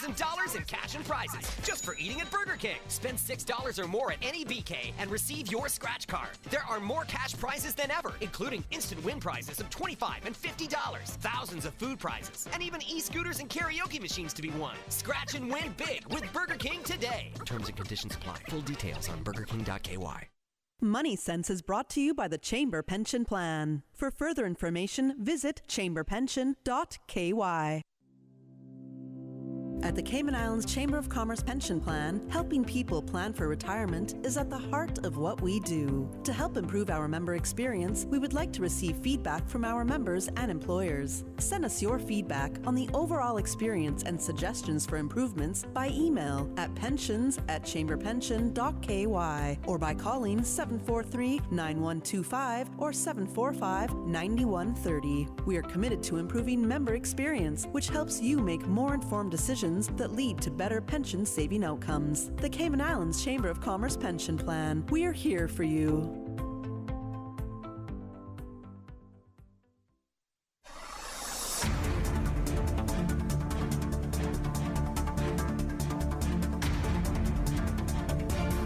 $1,000 in cash and prizes just for eating at Burger King. Spend $6 or more at any BK and receive your scratch card. There are more cash prizes than ever, including instant win prizes of $25 and $50, thousands of food prizes, and even e-scooters and karaoke machines to be won. Scratch and win big with Burger King today. Terms and conditions apply. Full details on burgerking.ky. Money Sense is brought to you by the Chamber Pension Plan. For further information, visit chamberpension.ky. At the Cayman Islands Chamber of Commerce Pension Plan, helping people plan for retirement is at the heart of what we do. To help improve our member experience, we would like to receive feedback from our members and employers. Send us your feedback on the overall experience and suggestions for improvements by email at pensions@chamberpension.ky or by calling 743-9125 or 745-9130. We are committed to improving member experience, which helps you make more informed decisions that lead to better pension saving outcomes. The Cayman Islands Chamber of Commerce Pension Plan. We are here for you.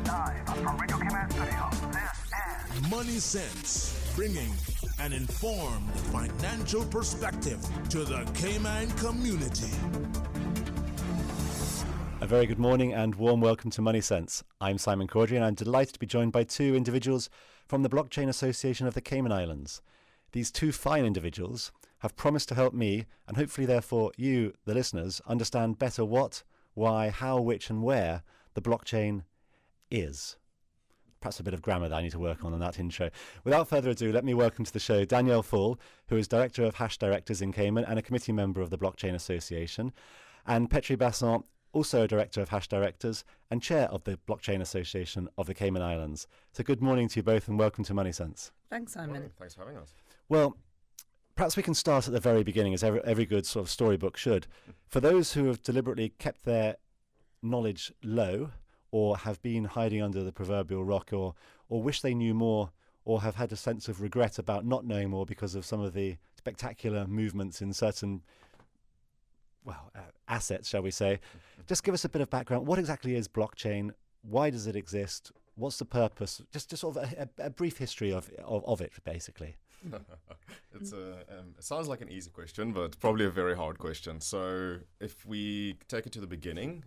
Live from Radio Cayman Studio, this is Money Sense, bringing an informed financial perspective to the Cayman community. A very good morning and warm welcome to Money Sense. I'm Simon Cawdery and I'm delighted to be joined by two individuals from the Blockchain Association of the Cayman Islands. These two fine individuals have promised to help me, and hopefully therefore you, the listeners, understand better what, why, how, which and where the blockchain is. Perhaps a bit of grammar that I need to work on that intro. Without further ado, let me welcome to the show Danielle Fall, who is Director of Hash Directors in Cayman and a committee member of the Blockchain Association, and Petri Basson, also a Director of Hash Directors and Chair of the Blockchain Association of the Cayman Islands. So good morning to you both and welcome to Money Sense. Thanks, Simon. Morning. Thanks for having us. Well, perhaps we can start at the very beginning, as every good sort of storybook should. For those who have deliberately kept their knowledge low or have been hiding under the proverbial rock or wish they knew more or have had a sense of regret about not knowing more because of some of the spectacular movements in certain assets, shall we say. Just give us a bit of background. What exactly is blockchain? Why does it exist? What's the purpose? Just sort of a brief history of it, basically. It sounds like an easy question, but probably a very hard question. So if we take it to the beginning,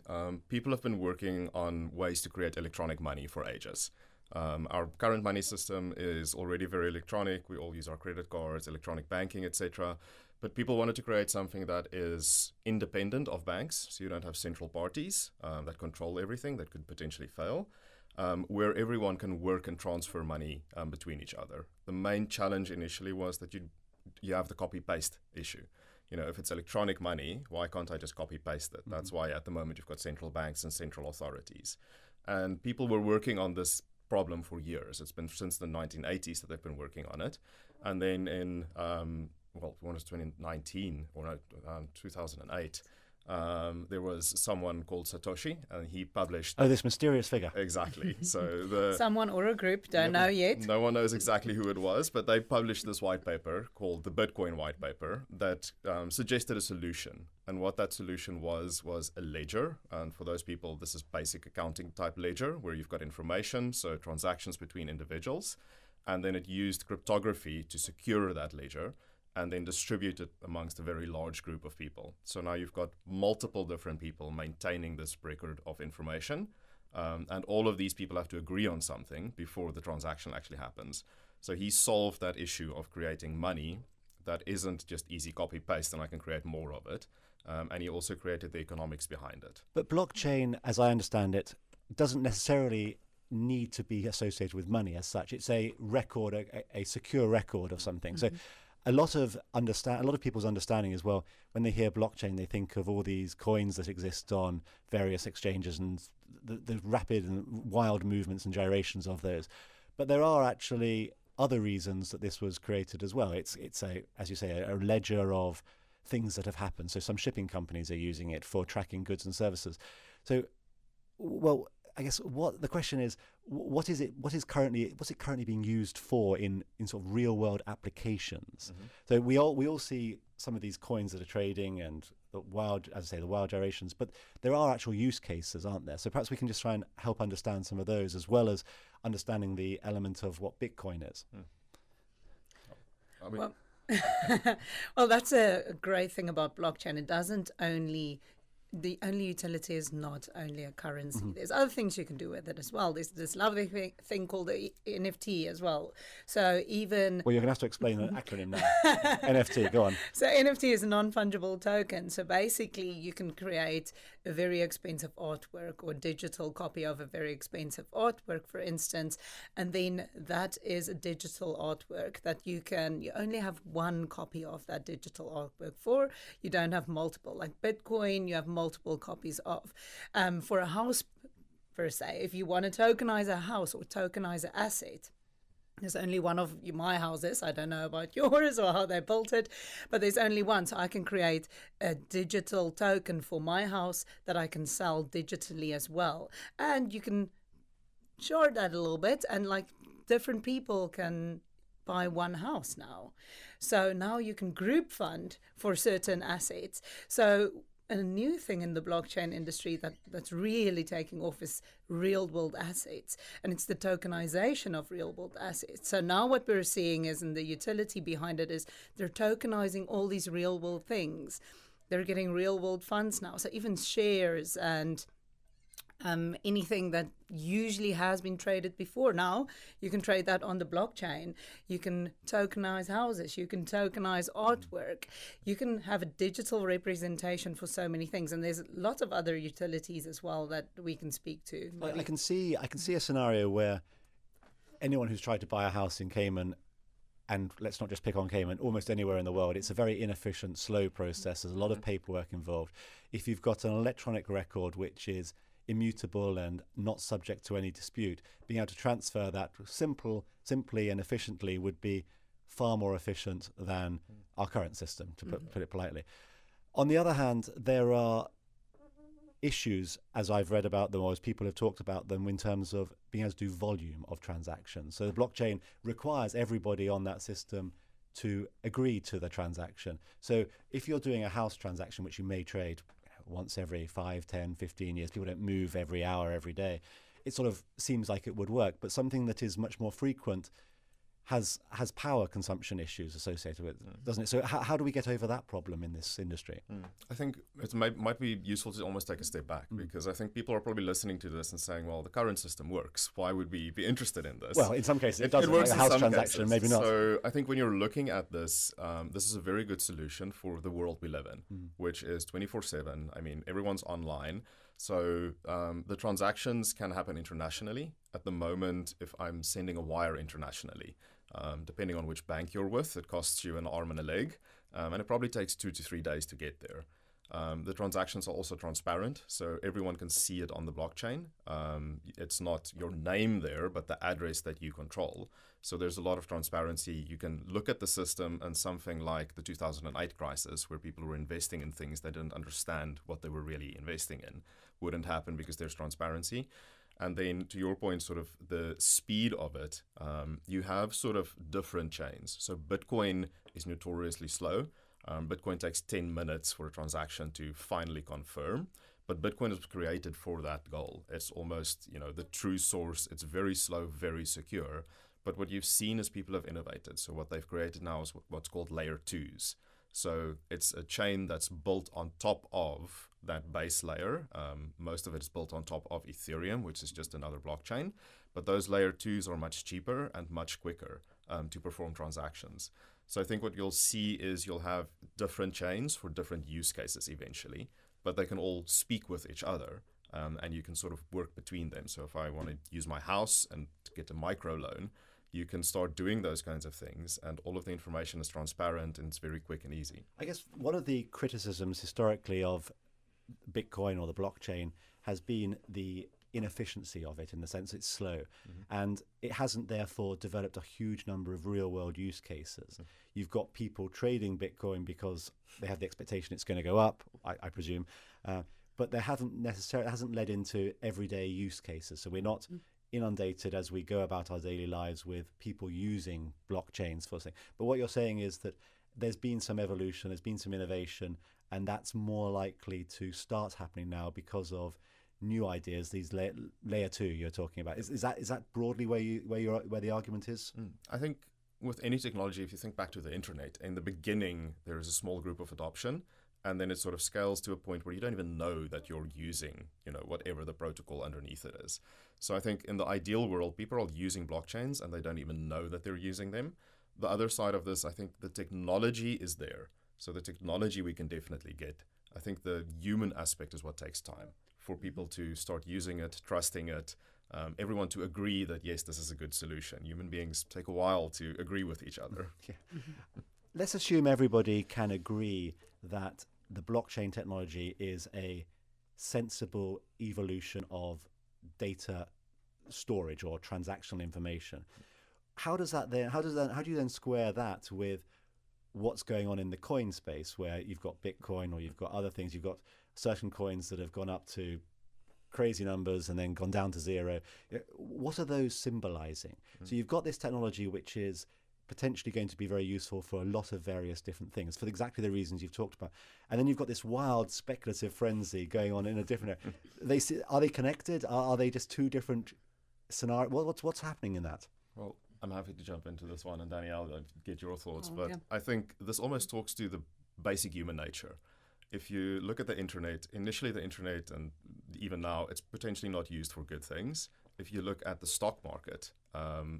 people have been working on ways to create electronic money for ages. Our current money system is already very electronic. We all use our credit cards, electronic banking, etc. But people wanted to create something that is independent of banks, so you don't have central parties that control everything that could potentially fail, where everyone can work and transfer money between each other. The main challenge initially was that you have the copy-paste issue. You know, if it's electronic money, why can't I just copy-paste it? Mm-hmm. That's why at the moment you've got central banks and central authorities. And people were working on this problem for years. It's been since the 1980s that they've been working on it. And then in 2019 or 2008, there was someone called Satoshi, and he published... Oh, this mysterious figure. Exactly. So someone or a group, don't know yet. No one knows exactly who it was, but they published this white paper called the Bitcoin White Paper that suggested a solution. And what that solution was a ledger. And for those people, this is basic accounting type ledger where you've got information, so transactions between individuals. And then it used cryptography to secure that ledger and then distribute it amongst a very large group of people. So now you've got multiple different people maintaining this record of information, and all of these people have to agree on something before the transaction actually happens. So he solved that issue of creating money that isn't just easy copy-paste and I can create more of it, and he also created the economics behind it. But blockchain, as I understand it, doesn't necessarily need to be associated with money as such. It's a record, a secure record of something. Mm-hmm. So a lot of people's understanding as well, when they hear blockchain, they think of all these coins that exist on various exchanges and the rapid and wild movements and gyrations of those. But there are actually other reasons that this was created as well. It's a, as you say, a ledger of things that have happened. So some shipping companies are using it for tracking goods and services. So, well, I guess what the question is, what's it currently being used for in sort of real world applications? Mm-hmm. So we all see some of these coins that are trading and wild, as I say, the wild gyrations. But there are actual use cases, aren't there? So perhaps we can just try and help understand some of those, as well as understanding the element of what Bitcoin is. I mean, Well, well, that's a great thing about blockchain. It doesn't only, the only utility is not only a currency. There's other things you can do with it as well. There's this lovely thing called the NFT as well. So even... Well, you're going to have to explain an acronym now. NFT, go on. So NFT is a non-fungible token. So basically you can create a very expensive artwork or digital copy of a very expensive artwork, for instance, and then that is a digital artwork that you only have one copy of that digital artwork for. You don't have multiple. Like Bitcoin, you have multiple copies of. For a house, per se, if you want to tokenize a house or tokenize an asset, there's only one of my houses. I don't know about yours or how they built it, but there's only one. So I can create a digital token for my house that I can sell digitally as well. And you can short that a little bit, and like different people can buy one house now. So now you can group fund for certain assets. So a new thing in the blockchain industry that's really taking off is real world assets, and it's the tokenization of real world assets. So now what we're seeing is, and the utility behind it is, they're tokenizing all these real world things. They're getting real world funds now. So even shares and anything that usually has been traded before, now you can trade that on the blockchain. You can tokenize houses, you can tokenize artwork, you can have a digital representation for so many things, and there's lots of other utilities as well that we can speak to. I can see a scenario where anyone who's tried to buy a house in Cayman, and let's not just pick on Cayman, almost anywhere in the world, it's a very inefficient, slow process. There's a lot of paperwork involved. If you've got an electronic record which is immutable and not subject to any dispute, being able to transfer that simply and efficiently would be far more efficient than our current system, to put it politely. On the other hand, there are issues, as I've read about them or as people have talked about them, in terms of being able to do volume of transactions. So the blockchain requires everybody on that system to agree to the transaction. So if you're doing a house transaction, which you may trade once every 5, 10, 15 years, people don't move every hour, every day, it sort of seems like it would work. But something that is much more frequent has power consumption issues associated with it, doesn't it? So how do we get over that problem in this industry? I think it might be useful to almost take a step back, because I think people are probably listening to this and saying, well, the current system works. Why would we be interested in this? Well, in some cases it doesn't. It works like a in house some transaction, cases. maybe not. So I think when you're looking at this, this is a very good solution for the world we live in, which is 24/7. I mean, everyone's online. So the transactions can happen internationally. At the moment, if I'm sending a wire internationally, depending on which bank you're with, it costs you an arm and a leg, and it probably takes 2 to 3 days to get there. The transactions are also transparent, so everyone can see it on the blockchain. It's not your name there, but the address that you control. So there's a lot of transparency. You can look at the system, and something like the 2008 crisis, where people were investing in things they didn't understand what they were really investing in, wouldn't happen because there's transparency. And then to your point, sort of the speed of it, you have sort of different chains. So Bitcoin is notoriously slow. Bitcoin takes 10 minutes for a transaction to finally confirm. But Bitcoin was created for that goal. It's almost, the true source. It's very slow, very secure. But what you've seen is people have innovated. So what they've created now is what's called layer 2s. So it's a chain that's built on top of that base layer. Most of it is built on top of Ethereum, which is just another blockchain. But those layer 2s are much cheaper and much quicker to perform transactions. So I think what you'll see is you'll have different chains for different use cases eventually, but they can all speak with each other, and you can sort of work between them. So if I want to use my house and to get a micro loan, you can start doing those kinds of things, and all of the information is transparent and it's very quick and easy. I guess one of the criticisms historically of Bitcoin or the blockchain has been the inefficiency of it, in the sense it's slow, and it hasn't therefore developed a huge number of real world use cases. You've got people trading Bitcoin because they have the expectation it's going to go up, I presume, but it hasn't led into everyday use cases. So we're not inundated as we go about our daily lives with people using blockchains for things. But what you're saying is that there's been some evolution, there's been some innovation, and that's more likely to start happening now because of new ideas. These layer 2 you're talking about. Is that broadly where the argument is? I think with any technology, if you think back to the internet, in the beginning there is a small group of adoption, and then it sort of scales to a point where you don't even know that you're using, whatever the protocol underneath it is. So I think in the ideal world, people are using blockchains and they don't even know that they're using them. The other side of this, I think the technology is there. So the technology we can definitely get. I think the human aspect is what takes time for people to start using it, trusting it, everyone to agree that, yes, this is a good solution. Human beings take a while to agree with each other. Yeah. Let's assume everybody can agree that the blockchain technology is a sensible evolution of data storage or transactional information. How do you then square that with what's going on in the coin space, where you've got Bitcoin or you've got other things? You've got certain coins that have gone up to crazy numbers and then gone down to zero. What are those symbolizing? So you've got this technology which is potentially going to be very useful for a lot of various different things for exactly the reasons you've talked about. And then you've got this wild speculative frenzy going on in a different area. Are they connected? Are they just two different scenarios? What's happening in that? Well, I'm happy to jump into this one, and Danielle, I'll get your thoughts. I think this almost talks to the basic human nature. If you look at the internet, initially the internet, and even now, it's potentially not used for good things. If you look at the stock market,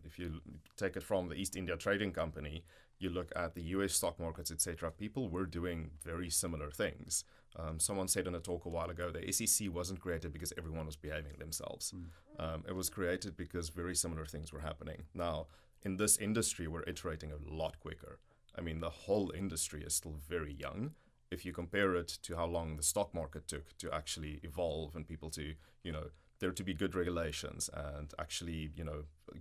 if you take it from the East India Trading Company, you look at the US stock markets, etc., people were doing very similar things. Someone said in a talk a while ago, the SEC wasn't created because everyone was behaving themselves. It was created because very similar things were happening. Now, in this industry, we're iterating a lot quicker. I mean, the whole industry is still very young. If you compare it to how long the stock market took to actually evolve and people to, there to be good regulations and actually,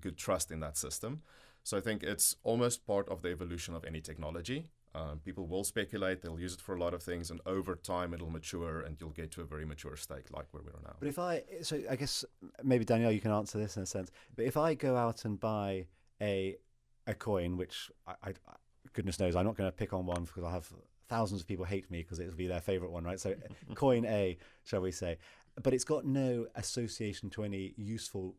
good trust in that system. So I think it's almost part of the evolution of any technology. People will speculate, they'll use it for a lot of things, and over time it'll mature and you'll get to a very mature state like where we are now. But I guess maybe Danielle, you can answer this in a sense, but if I go out and buy a coin, which I goodness knows I'm not going to pick on one because I'll have thousands of people hate me because it'll be their favorite one, right? So coin A, shall we say, but it's got no association to any useful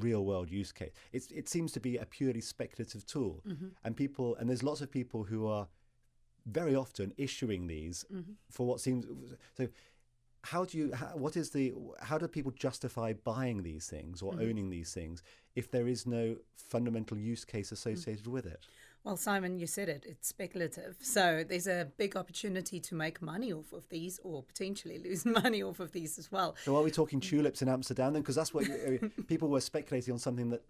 real world use case. It seems to be a purely speculative tool, and there's lots of people who are very often issuing these for what seems so. How do people justify buying these things or owning these things if there is no fundamental use case associated with it? Well, Simon, you said it. It's speculative. So there's a big opportunity to make money off of these, or potentially lose money off of these as well. So are we talking tulips in Amsterdam then? Because that's what people were speculating on, something that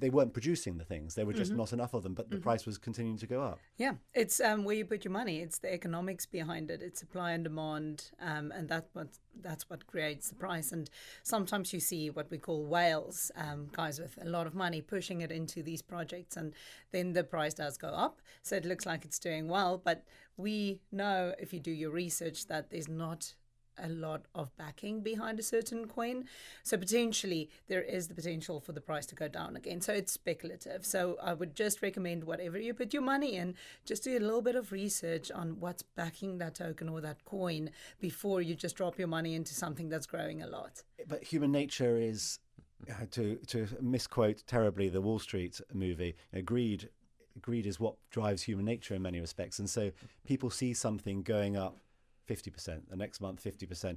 they weren't producing the things. There were just not enough of them, but the price was continuing to go up. Yeah, it's where you put your money. It's the economics behind it. It's supply and demand, and that's what creates the price. And sometimes you see what we call whales, guys with a lot of money pushing it into these projects, and then the price does go up. So it looks like it's doing well, but we know, if you do your research, that there's not a lot of backing behind a certain coin. So potentially there is the potential for the price to go down again. So it's speculative. So I would just recommend, whatever you put your money in, just do a little bit of research on what's backing that token or that coin before you just drop your money into something that's growing a lot. But human nature is, to misquote terribly the Wall Street movie, greed is what drives human nature in many respects. And so people see something going up 50%, the next month 50%.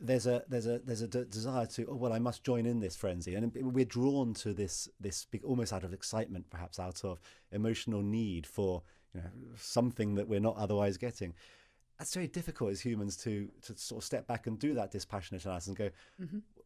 There's a desire to, I must join in this frenzy, and we're drawn to this almost out of excitement, perhaps out of emotional need for something that we're not otherwise getting. That's very difficult as humans to sort of step back and do that dispassionate analysis and go,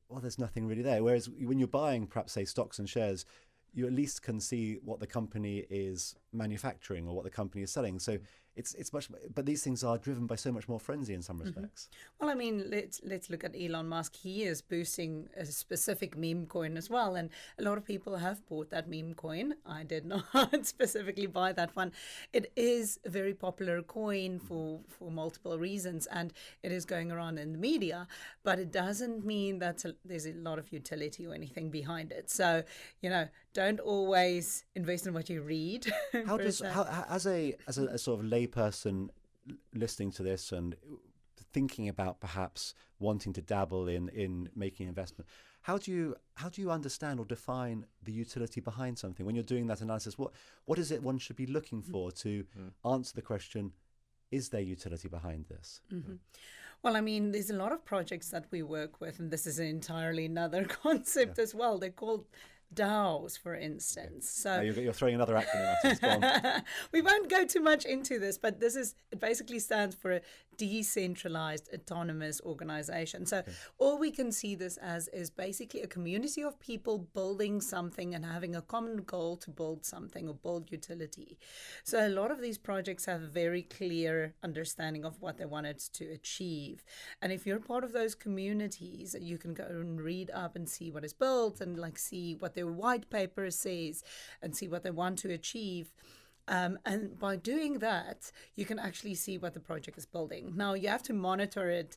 well, there's nothing really there. Whereas when you're buying, perhaps say stocks and shares, you at least can see what the company is manufacturing or what the company is selling. So it's much, but these things are driven by so much more frenzy in some respects. Well, I mean, let's look at Elon Musk. He is boosting a specific meme coin as well, and a lot of people have bought that meme coin. I did not specifically buy that one. It is a very popular coin for multiple reasons, and it is going around in the media, but it doesn't mean that there's a lot of utility or anything behind it. So, don't always invest in what you read. As a sort of layperson listening to this and thinking about perhaps wanting to dabble in making investment, how do you understand or define the utility behind something when you're doing that analysis? What is it one should be looking for to answer the question, is there utility behind this? Mm-hmm. Well, I mean, there's a lot of projects that we work with, and this is an entirely another concept as well. They're called DAOs, for instance. So you're throwing another acronym at us. Go on. We won't go too much into this, but it basically stands for a decentralized autonomous organization. So all we can see this as is basically a community of people building something and having a common goal to build something or build utility. So a lot of these projects have a very clear understanding of what they wanted to achieve. And if you're part of those communities, you can go and read up and see what is built and like see what their white paper says and see what they want to achieve. And by doing that, you can actually see what the project is building. Now, you have to monitor it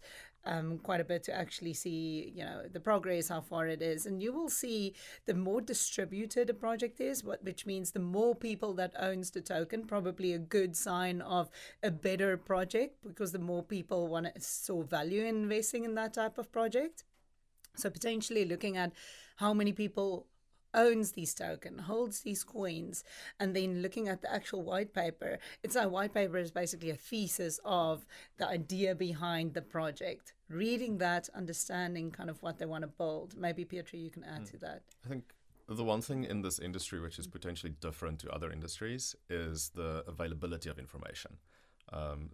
quite a bit to actually see, the progress, how far it is. And you will see the more distributed a project is, which means the more people that owns the token, probably a good sign of a better project, because the more people saw value in investing in that type of project. So potentially looking at how many people owns these tokens, holds these coins, and then looking at the actual white paper. A white paper is basically a thesis of the idea behind the project. Reading that, understanding kind of what they want to build. Maybe, Pietri, you can add to that. I think the one thing in this industry which is potentially different to other industries is the availability of information.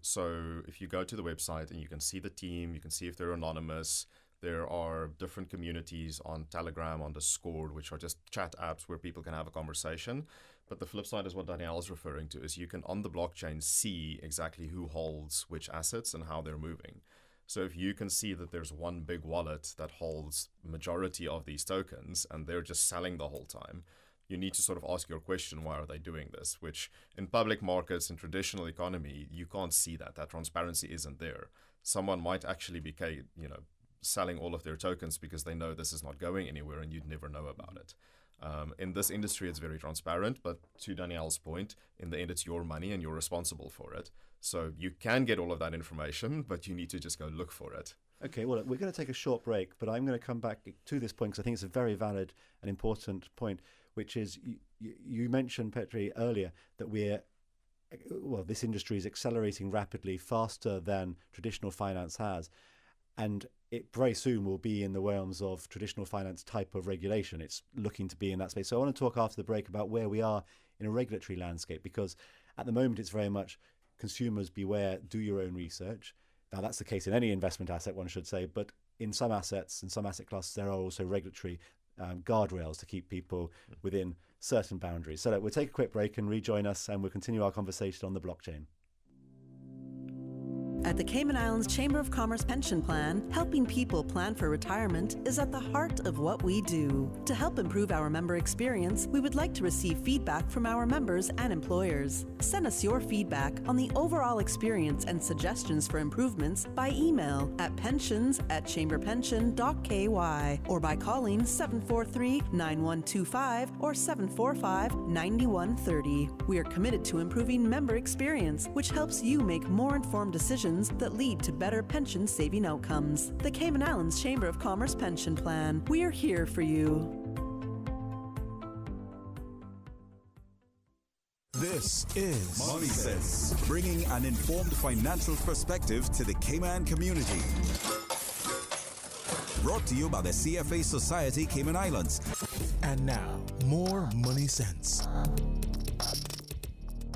So if you go to the website and you can see the team, you can see if they're anonymous. There are different communities on Telegram, on Discord, which are just chat apps where people can have a conversation. But the flip side is what Danielle is referring to, is you can on the blockchain see exactly who holds which assets and how they're moving. So if you can see that there's one big wallet that holds the majority of these tokens and they're just selling the whole time, you need to sort of ask your question, why are they doing this? Which in public markets and traditional economy, you can't see that. That transparency isn't there. Someone might actually be, selling all of their tokens because they know this is not going anywhere and you'd never know about it. In this industry, it's very transparent, but to Danielle's point, in the end, it's your money and you're responsible for it. So you can get all of that information, but you need to just go look for it. Okay, well, we're going to take a short break, but I'm going to come back to this point because I think it's a very valid and important point, which is you mentioned, Petri, earlier that this industry is accelerating rapidly, faster than traditional finance has. And it very soon will be in the realms of traditional finance type of regulation. It's looking to be in that space. So I want to talk after the break about where we are in a regulatory landscape, because at the moment it's very much consumers beware, do your own research. Now that's the case in any investment asset, one should say, but in some assets, in some asset classes, there are also regulatory guardrails to keep people within certain boundaries. So we'll take a quick break and rejoin us, and we'll continue our conversation on the blockchain. At the Cayman Islands Chamber of Commerce Pension Plan, helping people plan for retirement is at the heart of what we do. To help improve our member experience, we would like to receive feedback from our members and employers. Send us your feedback on the overall experience and suggestions for improvements by email at pensions@chamberpension.ky or by calling 743-9125 or 745-9130. We are committed to improving member experience, which helps you make more informed decisions that lead to better pension saving outcomes. The Cayman Islands Chamber of Commerce Pension Plan. We are here for you. This is Money Sense, bringing an informed financial perspective to the Cayman community. Brought to you by the CFA Society Cayman Islands. And now, more Money Sense.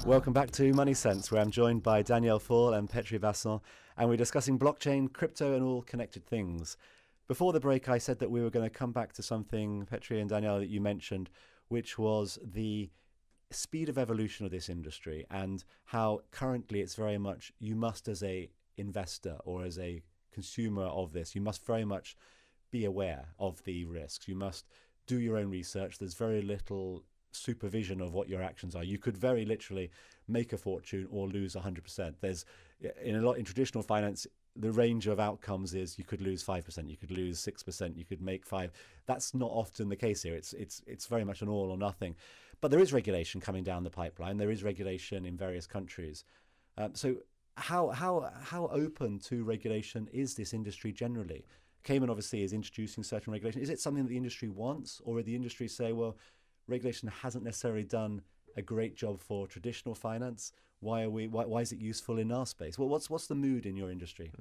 Welcome back to Money Sense, where I'm joined by Danielle Fall and Petri Vasson, and we're discussing blockchain, crypto, and all connected things. Before the break, I said that we were going to come back to something, Petri and Danielle, that you mentioned, which was the speed of evolution of this industry and how currently it's very much, you must as a investor or as a consumer of this, you must very much be aware of the risks. You must do your own research. There's very little supervision of what your actions are. You could very literally make a fortune or lose 100%. There's in traditional finance, the range of outcomes is you could lose 5%, you could lose 6%, you could make 5%. That's not often the case here. It's very much an all or nothing. But there is regulation coming down the pipeline. There is regulation in various countries. So how open to regulation is this industry generally? Cayman obviously is introducing certain regulation. Is it something that the industry wants, or would the industry say, well, regulation hasn't necessarily done a great job for traditional finance? Why is it useful in our space? Well, what's the mood in your industry?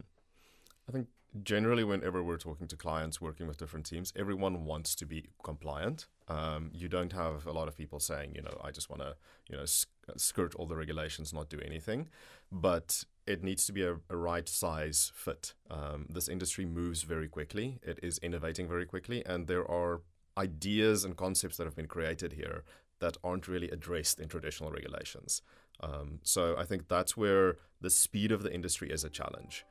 I think generally whenever we're talking to clients working with different teams, everyone wants to be compliant. You don't have a lot of people saying, I just want to, skirt all the regulations, not do anything. But it needs to be a right size fit. This industry moves very quickly. It is innovating very quickly. And there are ideas and concepts that have been created here that aren't really addressed in traditional regulations. So I think that's where the speed of the industry is a challenge.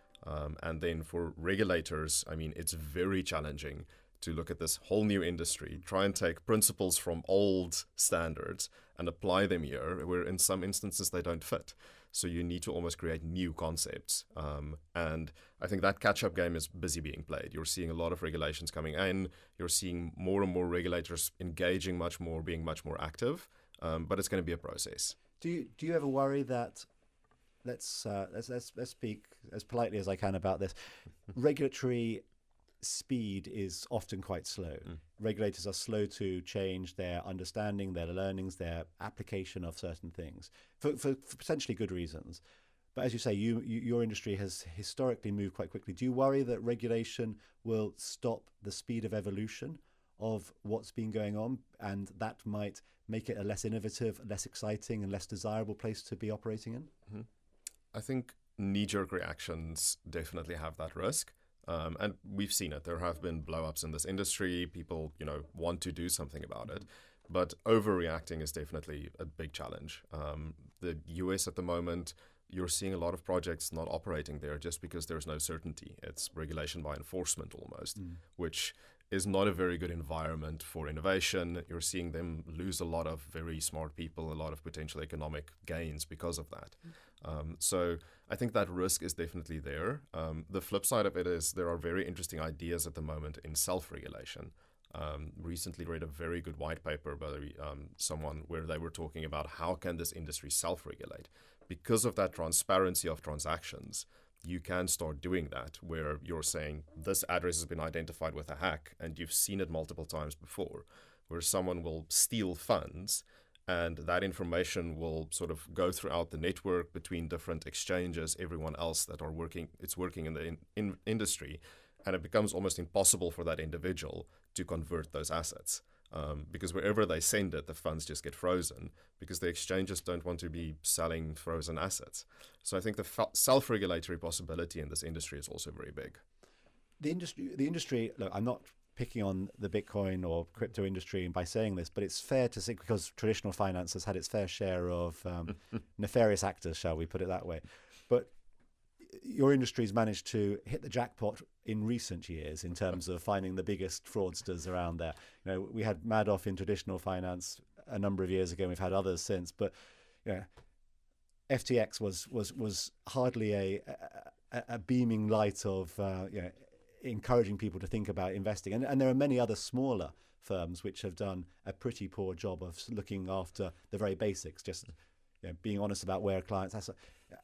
And then for regulators, it's very challenging to look at this whole new industry, try and take principles from old standards and apply them here, where in some instances they don't fit. So you need to almost create new concepts. And I think that catch-up game is busy being played. You're seeing a lot of regulations coming in. You're seeing more and more regulators engaging much more, being much more active. But it's going to be a process. Do you ever worry that, let's speak as politely as I can about this, regulatory speed is often quite slow. Regulators are slow to change their understanding, their learnings, their application of certain things for potentially good reasons. But as you say, your industry has historically moved quite quickly. Do you worry that regulation will stop the speed of evolution of what's been going on, and that might make it a less innovative, less exciting, and less desirable place to be operating in? I think knee-jerk reactions definitely have that risk. And we've seen it. There have been blow-ups in this industry. People, want to do something about it. But overreacting is definitely a big challenge. The US at the moment, you're seeing a lot of projects not operating there just because there's no certainty. It's regulation by enforcement almost, which is not a very good environment for innovation. You're seeing them lose a lot of very smart people, a lot of potential economic gains because of that. So I think that risk is definitely there. The flip side of it is there are very interesting ideas at the moment in self-regulation. Recently read a very good white paper by someone where they were talking about how can this industry self-regulate. Because of that transparency of transactions, you can start doing that, where you're saying this address has been identified with a hack and you've seen it multiple times before, where someone will steal funds and that information will sort of go throughout the network between different exchanges, everyone else that are working in the industry, and it becomes almost impossible for that individual to convert those assets. Because wherever they send it, the funds just get frozen because the exchanges don't want to be selling frozen assets. So I think the self-regulatory possibility in this industry is also very big. The industry. Look, I'm not picking on the Bitcoin or crypto industry by saying this, but it's fair to say, because traditional finance has had its fair share of nefarious actors, shall we put it that way. But your industry's managed to hit the jackpot in recent years in terms of finding the biggest fraudsters around there. We had Madoff in traditional finance a number of years ago, and we've had others since. But FTX was hardly a beaming light of encouraging people to think about investing. And there are many other smaller firms which have done a pretty poor job of looking after the very basics, just being honest about where clients are.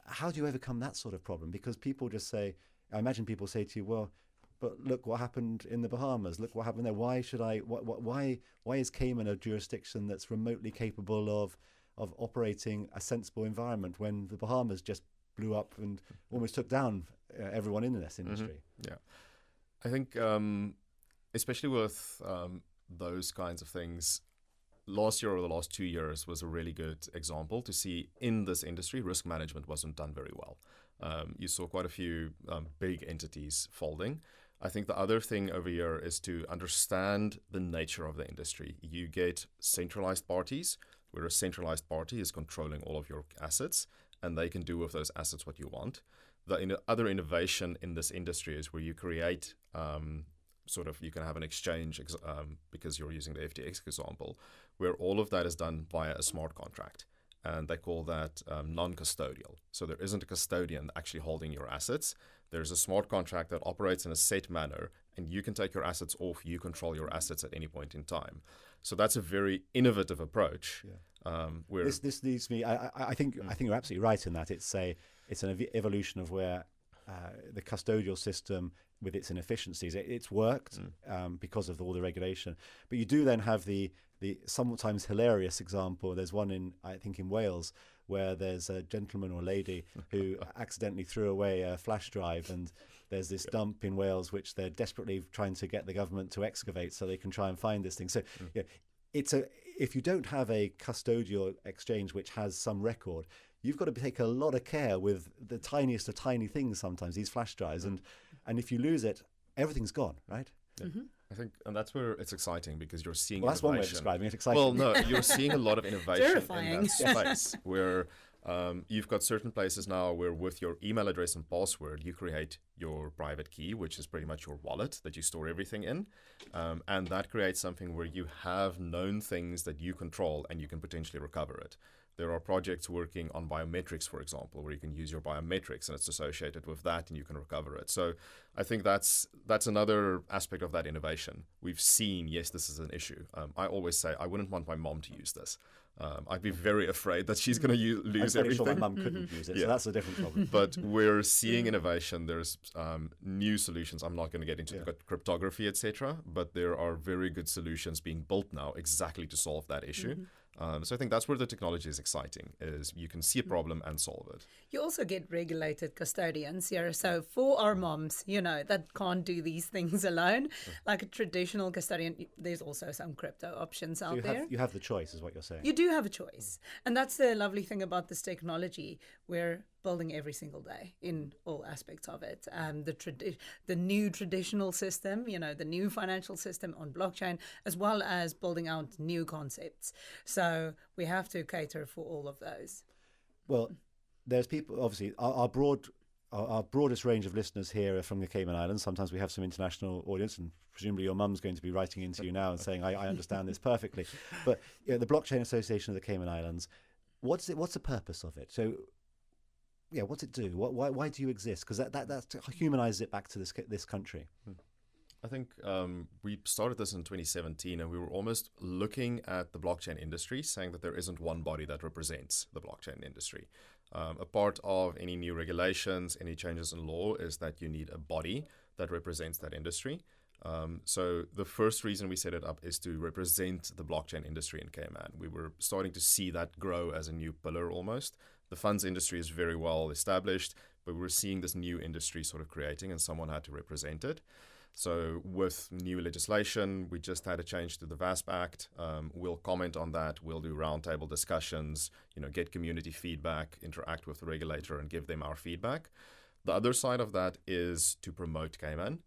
How do you overcome that sort of problem? Because people just say, I imagine people say to you, well, but look what happened in the Bahamas. Look what happened there. Why should I? Why is Cayman a jurisdiction that's remotely capable of operating a sensible environment when the Bahamas just blew up and almost took down everyone in this industry? Yeah, I think especially with those kinds of things, last year or the last 2 years was a really good example to see in this industry, risk management wasn't done very well. You saw quite a few big entities folding. I think the other thing over here is to understand the nature of the industry. You get centralized parties, where a centralized party is controlling all of your assets, and they can do with those assets what you want. The other innovation in this industry is where you create you can have an exchange because you're using the FTX example, where all of that is done via a smart contract. And they call that non-custodial. So there isn't a custodian actually holding your assets. There's a smart contract that operates in a set manner and you can take your assets off. You control your assets at any point in time. So that's a very innovative approach. Where This leads me. I think you're absolutely right in that it's an evolution of where the custodial system, with its inefficiencies, it's worked because of all the regulation. But you do then have the sometimes hilarious example. There's one I think in Wales, where there's a gentleman or lady who accidentally threw away a flash drive, and there's this dump in Wales which they're desperately trying to get the government to excavate so they can try and find this thing. So if you don't have a custodial exchange which has some record, you've got to take a lot of care with the tiniest of tiny things sometimes, these flash drives, and if you lose it, everything's gone, right? I think, and that's where it's exciting, because you're seeing Well, that's one way of innovation. describing it, exciting. Well, no, you're seeing a lot of innovation in Terrifying. that space where you've got certain places now where with your email address and password, you create your private key, which is pretty much your wallet that you store everything in. And that creates something where you have known things that you control and you can potentially recover it. There are projects working on biometrics, for example, where you can use your biometrics and it's associated with that and you can recover it. So I think that's another aspect of that innovation. We've seen, yes, this is an issue. I always say I wouldn't want my mom to use this. I'd be very afraid that she's going to lose I'm pretty everything. sure my mum couldn't use it, so that's a different problem. But we're seeing innovation. There's new solutions. I'm not going to get into the cryptography, etc. But there are very good solutions being built now exactly to solve that issue. So I think that's where the technology is exciting, is you can see a problem and solve it. You also get regulated custodians here. So for our moms, that can't do these things alone, like a traditional custodian, there's also some crypto options out there. You have the choice, is what you're saying. You do have a choice. And that's the lovely thing about this technology. We're building every single day in all aspects of it. The new traditional system, the new financial system on blockchain, as well as building out new concepts. So we have to cater for all of those. Well, there's people, obviously, our broadest range of listeners here are from the Cayman Islands. Sometimes we have some international audience, and presumably your mum's going to be writing into you now and saying, I understand this perfectly. But the Blockchain Association of the Cayman Islands, what's the purpose of it? So, what's it do? Why do you exist? Because that humanizes it back to this country. I think we started this in 2017, and we were almost looking at the blockchain industry, saying that there isn't one body that represents the blockchain industry. A part of any new regulations, any changes in law, is that you need a body that represents that industry. So the first reason we set it up is to represent the blockchain industry in Cayman. We were starting to see that grow as a new pillar almost. The funds industry is very well established, but we're seeing this new industry sort of creating, and someone had to represent it. So with new legislation, we just had a change to the VASP Act. We'll comment on that. We'll do roundtable discussions, get community feedback, interact with the regulator and give them our feedback. The other side of that is to promote Cayman.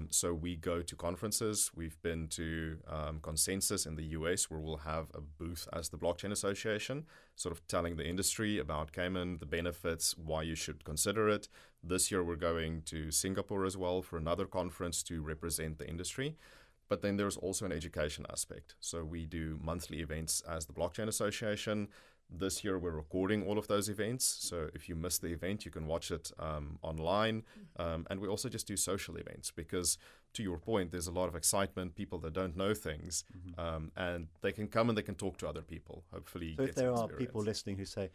So we go to conferences. We've been to Consensus in the US, where we'll have a booth as the Blockchain Association, sort of telling the industry about Cayman, the benefits, why you should consider it. This year we're going to Singapore as well for another conference to represent the industry. But then there's also an education aspect. So we do monthly events as the Blockchain Association. This year we're recording all of those events. So if you miss the event, you can watch it online. And we also just do social events because, to your point, there's a lot of excitement, people that don't know things, and they can come and they can talk to other people, hopefully. So if there are experience. people listening who say,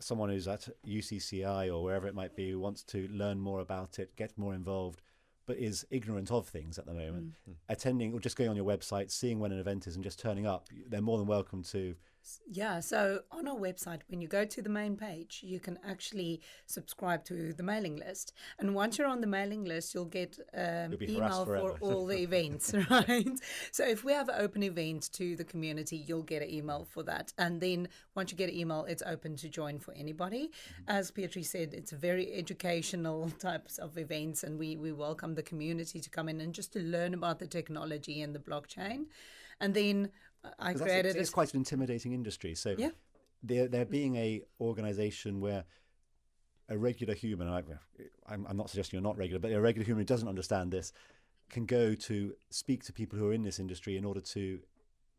someone who's at UCCI or wherever it might be, who wants to learn more about it, get more involved, but is ignorant of things at the moment, attending or just going on your website, seeing when an event is and just turning up, they're more than welcome to. Yeah, so on our website, when you go to the main page, you can actually subscribe to the mailing list. And once you're on the mailing list, you'll get email for all the events, right? So if we have an open event to the community, you'll get an email for that. And then once you get an email, it's open to join for anybody. As Beatrice said, it's very educational types of events, and we welcome the community to come in and just to learn about the technology and the blockchain. And then I created it's quite an intimidating industry. So there being a organization where a regular human, I'm not suggesting you're not regular, but a regular human who doesn't understand this can go to speak to people who are in this industry in order to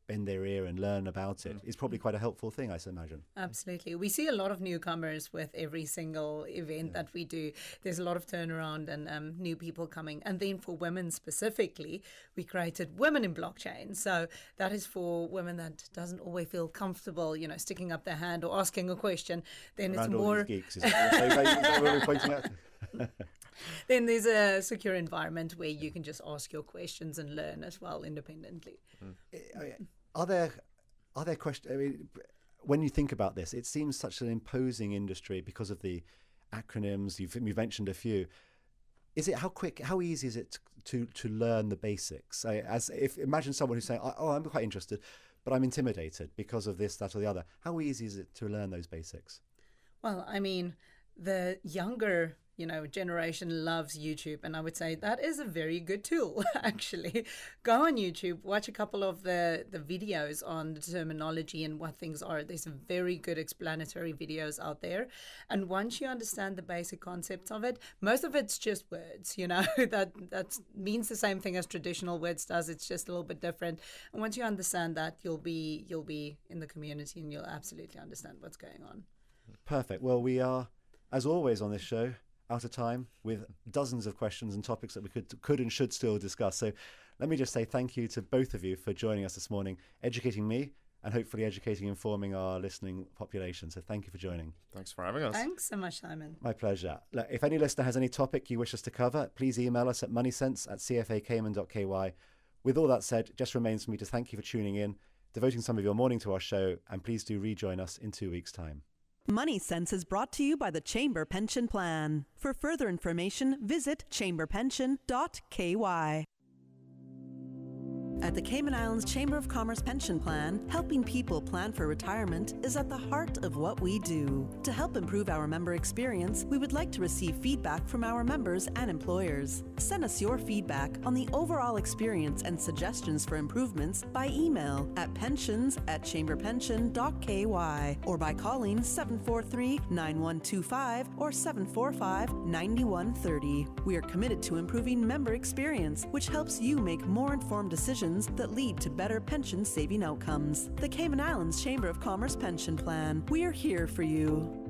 bend their ear and learn about it is probably quite a helpful thing, I imagine. Absolutely. We see a lot of newcomers with every single event that we do. There's a lot of turnaround and new people coming. And then for women specifically, we created Women in Blockchain. So that is for women that doesn't always feel comfortable, sticking up their hand or asking a question. Then Around it's all more... these geeks, is that what we're pointing at? Then there's a secure environment where you can just ask your questions and learn as well independently. Are there questions? I mean, when you think about this, it seems such an imposing industry because of the acronyms. You've mentioned a few. Is it how easy is it to learn the basics? Imagine someone who's saying, "Oh, I'm quite interested, but I'm intimidated because of this, that, or the other." How easy is it to learn those basics? Well, I mean, the younger generation loves YouTube, and I would say that is a very good tool. Actually, go on YouTube, watch a couple of the videos on the terminology and what things are. There's some very good explanatory videos out there, and once you understand the basic concepts of it, most of it's just words. That means the same thing as traditional words does. It's just a little bit different. And once you understand that, you'll be in the community, and you'll absolutely understand what's going on. Perfect. Well, we are, as always on this show, out of time with dozens of questions and topics that we could and should still discuss. So let me just say thank you to both of you for joining us this morning, educating me and hopefully educating and informing our listening population. So thank you for joining. Thanks for having us. Thanks so much, Simon. My pleasure. Look, if any listener has any topic you wish us to cover, please email us at moneysense@cfacayman.ky. With all that said, just remains for me to thank you for tuning in, devoting some of your morning to our show, and please do rejoin us in 2 weeks' time. Money Sense is brought to you by the Chamber Pension Plan. For further information, visit chamberpension.ky. At the Cayman Islands Chamber of Commerce Pension Plan, helping people plan for retirement is at the heart of what we do. To help improve our member experience, we would like to receive feedback from our members and employers. Send us your feedback on the overall experience and suggestions for improvements by email at pensions@chamberpension.ky or by calling 743-9125 or 745-9130. We are committed to improving member experience, which helps you make more informed decisions that lead to better pension saving outcomes. The Cayman Islands Chamber of Commerce Pension Plan. We are here for you.